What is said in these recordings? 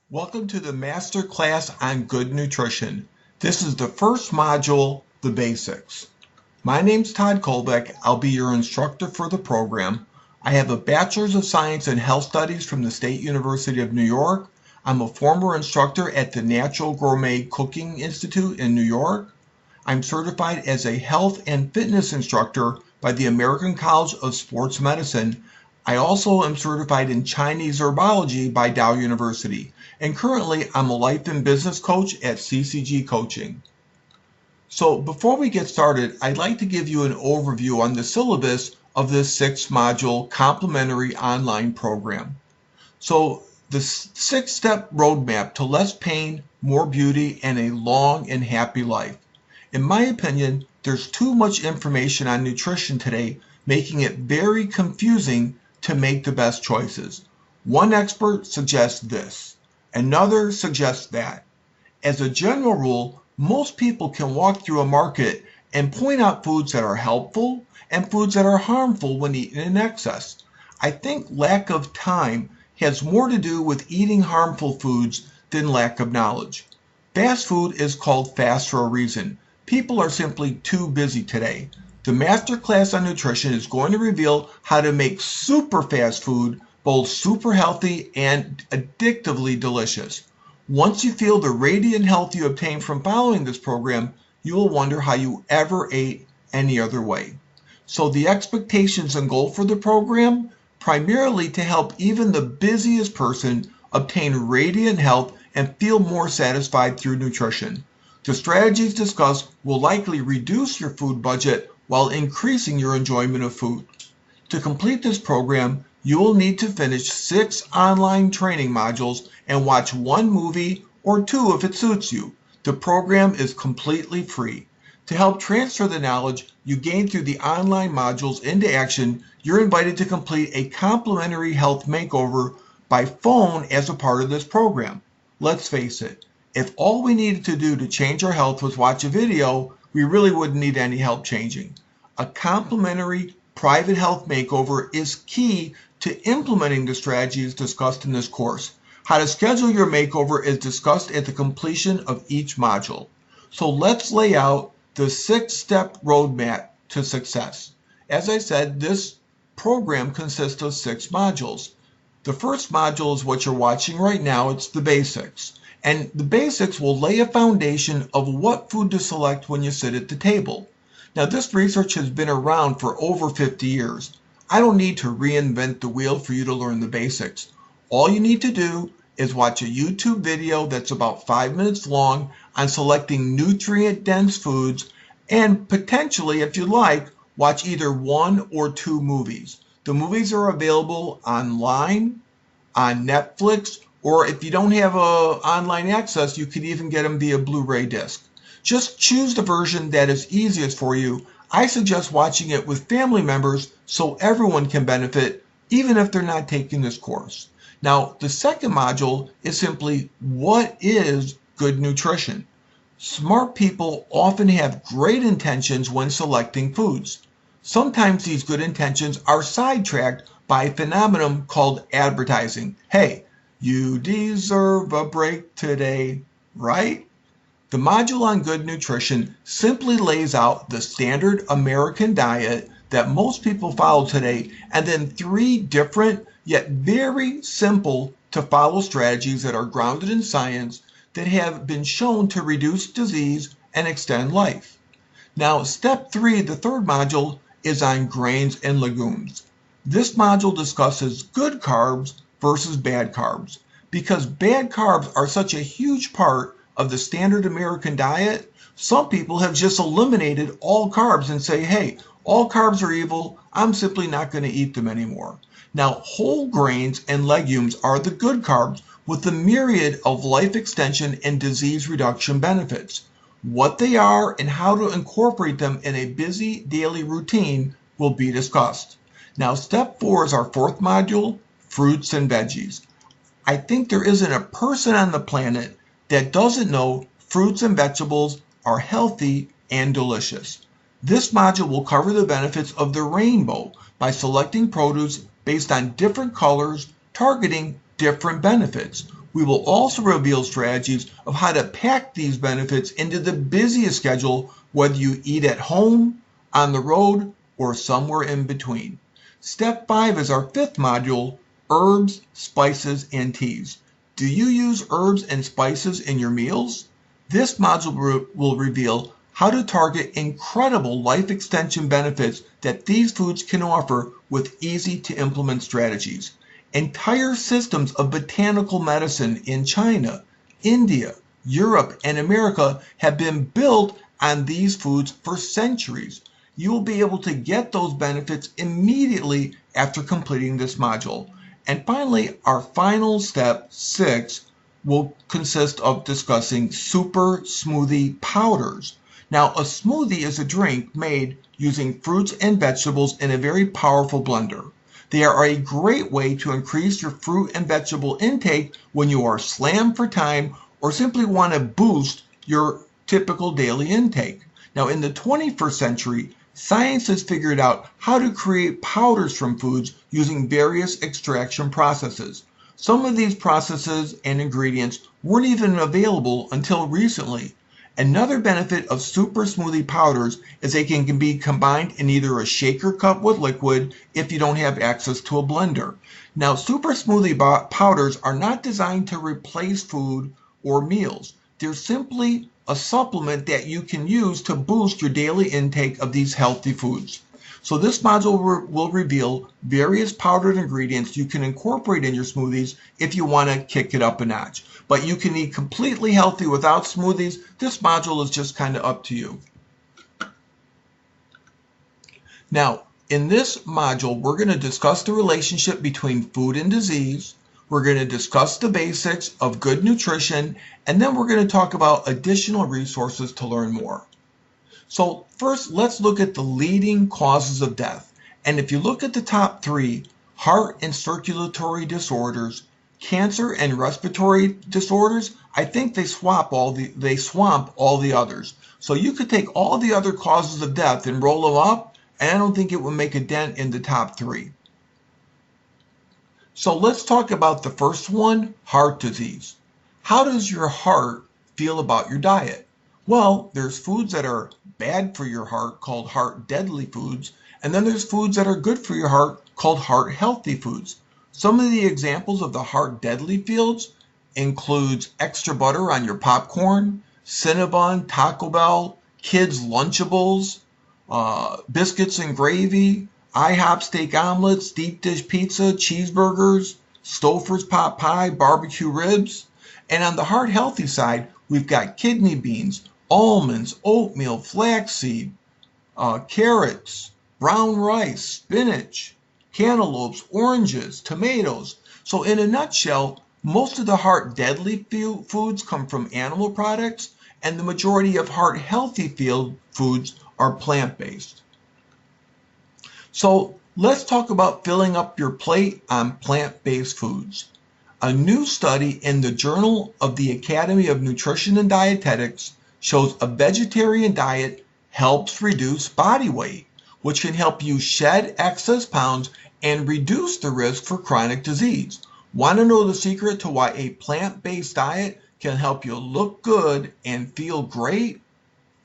Welcome to the Master Class on Good Nutrition. This is the first module, the basics. My name's Todd Kolbeck. I'll be your instructor for the program. I have a Bachelor's of Science in Health Studies from the State University of New York. I'm a former instructor at the Natural Gourmet Cooking Institute in New York. I'm certified as a health and fitness instructor by the American College of Sports Medicine. I also am certified in Chinese herbology by Dow University. And currently, I'm a life and business coach at CCG Coaching. So before we get started, I'd like to give you an overview on the syllabus of this 6-module complimentary online program. So the 6-step roadmap to less pain, more beauty, and a long and happy life. In my opinion, there's too much information on nutrition today, making it very confusing to make the best choices. One expert suggests this. Another suggests that. As a general rule, most people can walk through a market and point out foods that are helpful and foods that are harmful when eaten in excess. I think lack of time has more to do with eating harmful foods than lack of knowledge. Fast food is called fast for a reason. People are simply too busy today. The Master Class on Nutrition is going to reveal how to make super fast food both super healthy and addictively delicious. Once you feel the radiant health you obtain from following this program, you will wonder how you ever ate any other way. So the expectations and goal for the program, primarily to help even the busiest person obtain radiant health and feel more satisfied through nutrition. The strategies discussed will likely reduce your food budget while increasing your enjoyment of food. To complete this program, you will need to finish 6 online training modules and watch 1 movie or 2 if it suits you. The program is completely free. To help transfer the knowledge you gain through the online modules into action, you're invited to complete a complimentary health makeover by phone as a part of this program. Let's face it, if all we needed to do to change our health was watch a video, we really wouldn't need any help changing. A complimentary private health makeover is key to implementing the strategies discussed in this course. How to schedule your makeover is discussed at the completion of each module. So let's lay out the 6-step roadmap to success. As I said, this program consists of 6 modules. The first module is what you're watching right now. It's the basics. And the basics will lay a foundation of what food to select when you sit at the table. Now, this research has been around for over 50 years. I don't need to reinvent the wheel for you to learn the basics. All you need to do is watch a YouTube video that's about 5 minutes long on selecting nutrient-dense foods, and potentially, if you like, watch either 1 or 2 movies. The movies are available online, on Netflix, or if you don't have online access, you could even get them via Blu-ray disc. Just choose the version that is easiest for you. I suggest watching it with family members so everyone can benefit, even if they're not taking this course. Now, the second module is simply, what is good nutrition? Smart people often have great intentions when selecting foods. Sometimes these good intentions are sidetracked by a phenomenon called advertising. Hey, you deserve a break today, right? The module on good nutrition simply lays out the standard American diet that most people follow today, and then 3 different yet very simple to follow strategies that are grounded in science that have been shown to reduce disease and extend life. Now, step 3, the third module, is on grains and legumes. This module discusses good carbs versus bad carbs. Because bad carbs are such a huge part of the standard American diet, some people have just eliminated all carbs and say, hey, all carbs are evil, I'm simply not going to eat them anymore. Now, whole grains and legumes are the good carbs with a myriad of life extension and disease reduction benefits. What they are and how to incorporate them in a busy daily routine will be discussed. Now, step 4 is our 4th module, fruits and veggies. I think there isn't a person on the planet that doesn't know fruits and vegetables are healthy and delicious. This module will cover the benefits of the rainbow by selecting produce based on different colors, targeting different benefits. We will also reveal strategies of how to pack these benefits into the busiest schedule, whether you eat at home, on the road, or somewhere in between. Step 5 is our fifth module, herbs, spices, and teas. Do you use herbs and spices in your meals? This module will reveal how to target incredible life extension benefits that these foods can offer with easy to implement strategies. Entire systems of botanical medicine in China, India, Europe, and America have been built on these foods for centuries. You will be able to get those benefits immediately after completing this module. And finally, our final step, 6, will consist of discussing super smoothie powders. Now, a smoothie is a drink made using fruits and vegetables in a very powerful blender. They are a great way to increase your fruit and vegetable intake when you are slammed for time or simply want to boost your typical daily intake. Now, in the 21st century, science has figured out how to create powders from foods using various extraction processes. Some of these processes and ingredients weren't even available until recently. Another benefit of super smoothie powders is they can be combined in either a shaker cup with liquid if you don't have access to a blender. Now, super smoothie powders are not designed to replace food or meals. They're simply a supplement that you can use to boost your daily intake of these healthy foods. So this module will reveal various powdered ingredients you can incorporate in your smoothies if you want to kick it up a notch. But you can eat completely healthy without smoothies. This module is just kind of up to you. Now, in this module, we're going to discuss the relationship between food and disease. We're going to discuss the basics of good nutrition, and then we're going to talk about additional resources to learn more. So first, let's look at the leading causes of death. And if you look at the top 3, heart and circulatory disorders, cancer and respiratory disorders, I think they swamp all the others. So you could take all the other causes of death and roll them up, and I don't think it would make a dent in the top 3. So let's talk about the first one, heart disease. How does your heart feel about your diet? Well, there's foods that are bad for your heart called heart deadly foods, and then there's foods that are good for your heart called heart healthy foods. Some of the examples of the heart deadly foods includes extra butter on your popcorn, Cinnabon, Taco Bell, kids' Lunchables, biscuits and gravy, IHOP steak omelets, deep dish pizza, cheeseburgers, Stouffer's pot pie, barbecue ribs. And on the heart healthy side, we've got kidney beans, almonds, oatmeal, flaxseed, carrots, brown rice, spinach, cantaloupes, oranges, tomatoes. So in a nutshell, most of the heart deadly foods come from animal products, and the majority of heart healthy foods are plant-based. So let's talk about filling up your plate on plant-based foods. A new study in the Journal of the Academy of Nutrition and Dietetics shows a vegetarian diet helps reduce body weight, which can help you shed excess pounds and reduce the risk for chronic disease. Want to know the secret to why a plant-based diet can help you look good and feel great?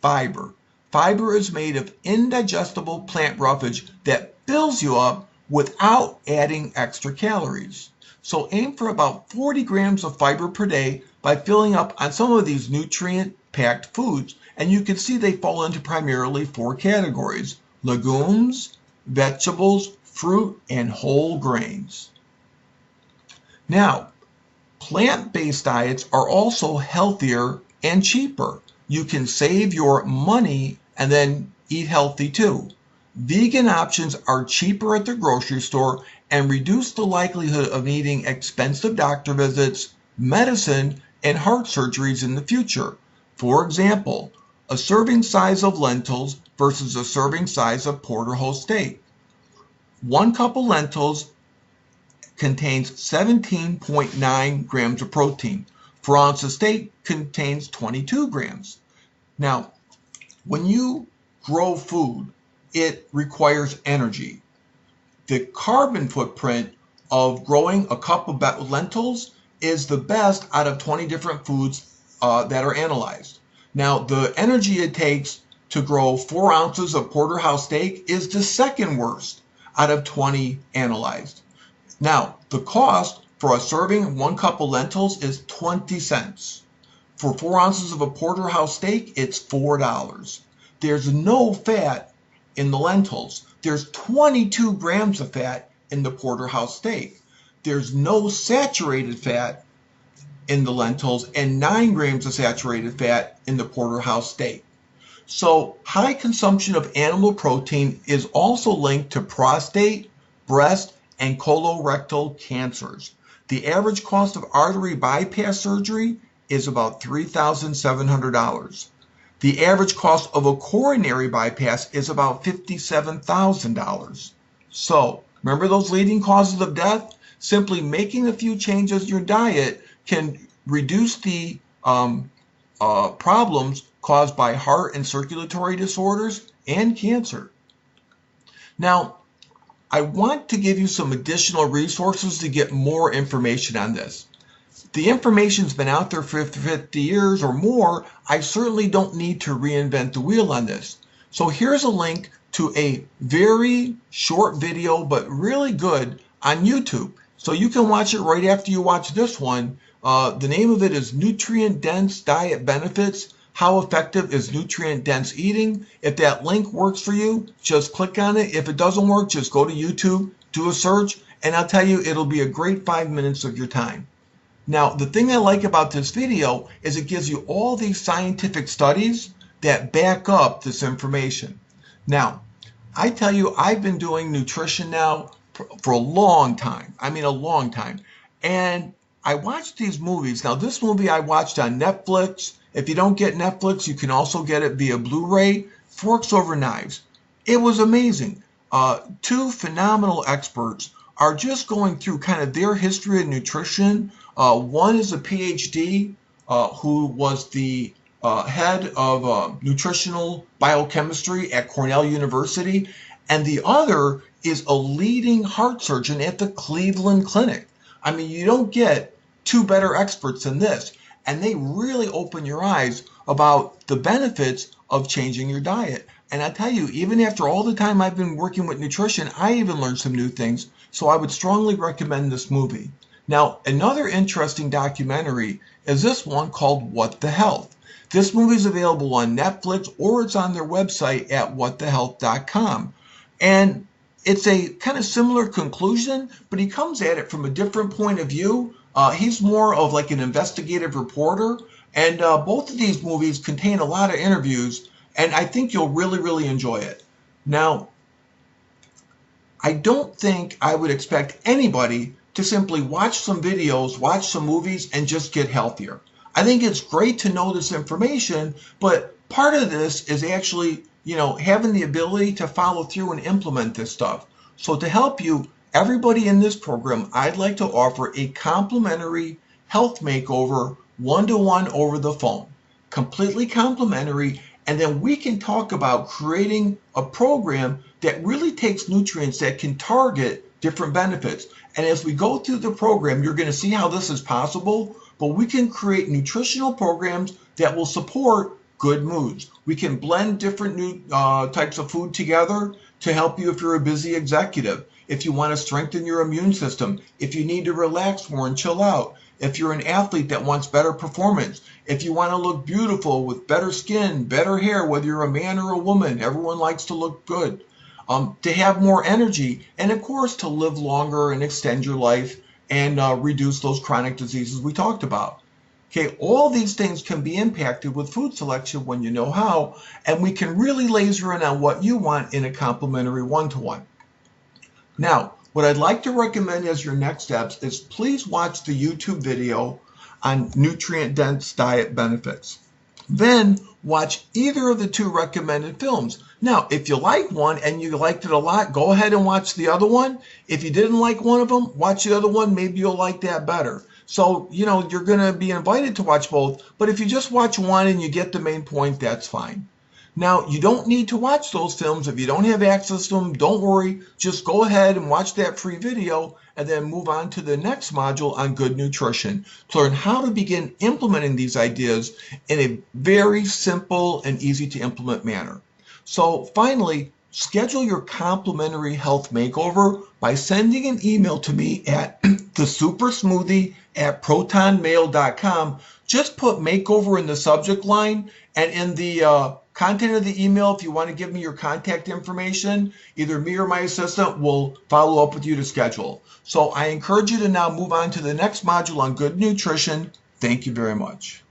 Fiber. Fiber is made of indigestible plant roughage that fills you up without adding extra calories. So aim for about 40 grams of fiber per day by filling up on some of these nutrient-packed foods. And you can see they fall into primarily 4 categories: legumes, vegetables, fruit, and whole grains. Now, plant-based diets are also healthier and cheaper. You can save your money and then eat healthy too. Vegan options are cheaper at the grocery store and reduce the likelihood of needing expensive doctor visits, medicine, and heart surgeries in the future. For example, a serving size of lentils versus a serving size of porterhouse steak. 1 cup of lentils contains 17.9 grams of protein. 4 ounces of steak contains 22 grams. Now, when you grow food, it requires energy. The carbon footprint of growing a cup of lentils is the best out of 20 different foods that are analyzed. Now, the energy it takes to grow 4 ounces of porterhouse steak is the second worst out of 20 analyzed. Now, the cost for a serving 1 cup of lentils is 20 cents. For 4 ounces of a porterhouse steak, it's $4. There's no fat in the lentils. There's 22 grams of fat in the porterhouse steak. There's no saturated fat in the lentils and 9 grams of saturated fat in the porterhouse steak. So high consumption of animal protein is also linked to prostate, breast, and colorectal cancers. The average cost of artery bypass surgery is about $3,700. The average cost of a coronary bypass is about $57,000. So remember those leading causes of death? Simply making a few changes in your diet can reduce the problems caused by heart and circulatory disorders and cancer. Now, I want to give you some additional resources to get more information on this. The information's been out there for 50 years or more. I certainly don't need to reinvent the wheel on this. So here's a link to a very short video, but really good, on YouTube. So you can watch it right after you watch this one. The name of it is Nutrient Dense Diet Benefits. How effective is nutrient dense eating? If that link works for you, just click on it. If it doesn't work, just go to YouTube, do a search, and I'll tell you, it'll be a great 5 minutes of your time. Now, the thing I like about this video is it gives you all these scientific studies that back up this information. Now, I tell you, I've been doing nutrition now for a long time. I mean, a long time. And I watched these movies. Now, this movie I watched on Netflix. If you don't get Netflix, you can also get it via Blu-ray, Forks Over Knives. It was amazing. 2 phenomenal experts are just going through kind of their history of nutrition. One is a PhD who was the head of nutritional biochemistry at Cornell University, and the other is a leading heart surgeon at the Cleveland Clinic. I mean, you don't get 2 better experts than this. And they really open your eyes about the benefits of changing your diet. And I tell you, even after all the time I've been working with nutrition, I even learned some new things. So I would strongly recommend this movie. Now, another interesting documentary is this one called What the Health. This movie is available on Netflix, or it's on their website at whatthehealth.com. And it's a kind of similar conclusion, but he comes at it from a different point of view. He's more of like an investigative reporter, and both of these movies contain a lot of interviews, and I think you'll really, really enjoy it. Now, I don't think I would expect anybody to simply watch some videos, watch some movies, and just get healthier. I think it's great to know this information, but part of this is actually, having the ability to follow through and implement this stuff. So to help you, everybody in this program, I'd like to offer a complimentary health makeover 1-to-1 over the phone. Completely complimentary, and then we can talk about creating a program that really takes nutrients that can target different benefits. And as we go through the program, you're going to see how this is possible, but we can create nutritional programs that will support good moods. We can blend different new types of food together to help you if you're a busy executive, if you want to strengthen your immune system, if you need to relax more and chill out, if you're an athlete that wants better performance, if you want to look beautiful with better skin, better hair, whether you're a man or a woman, everyone likes to look good, to have more energy, and of course to live longer and extend your life and reduce those chronic diseases we talked about. Okay, all these things can be impacted with food selection when you know how, and we can really laser in on what you want in a complimentary 1-to-1. Now, what I'd like to recommend as your next steps is please watch the YouTube video on nutrient-dense diet benefits. Then watch either of the 2 recommended films. Now, if you like one and you liked it a lot, go ahead and watch the other one. If you didn't like one of them, watch the other one. Maybe you'll like that better. So, you're going to be invited to watch both, but if you just watch one and you get the main point, that's fine. Now, you don't need to watch those films. If you don't have access to them, don't worry. Just go ahead and watch that free video and then move on to the next module on good nutrition to learn how to begin implementing these ideas in a very simple and easy to implement manner. So finally, schedule your complimentary health makeover by sending an email to me at thesupersmoothie@protonmail.com. Just put makeover in the subject line, and in the content of the email, if you want to give me your contact information, either me or my assistant will follow up with you to schedule. So I encourage you to now move on to the next module on good nutrition. Thank you very much.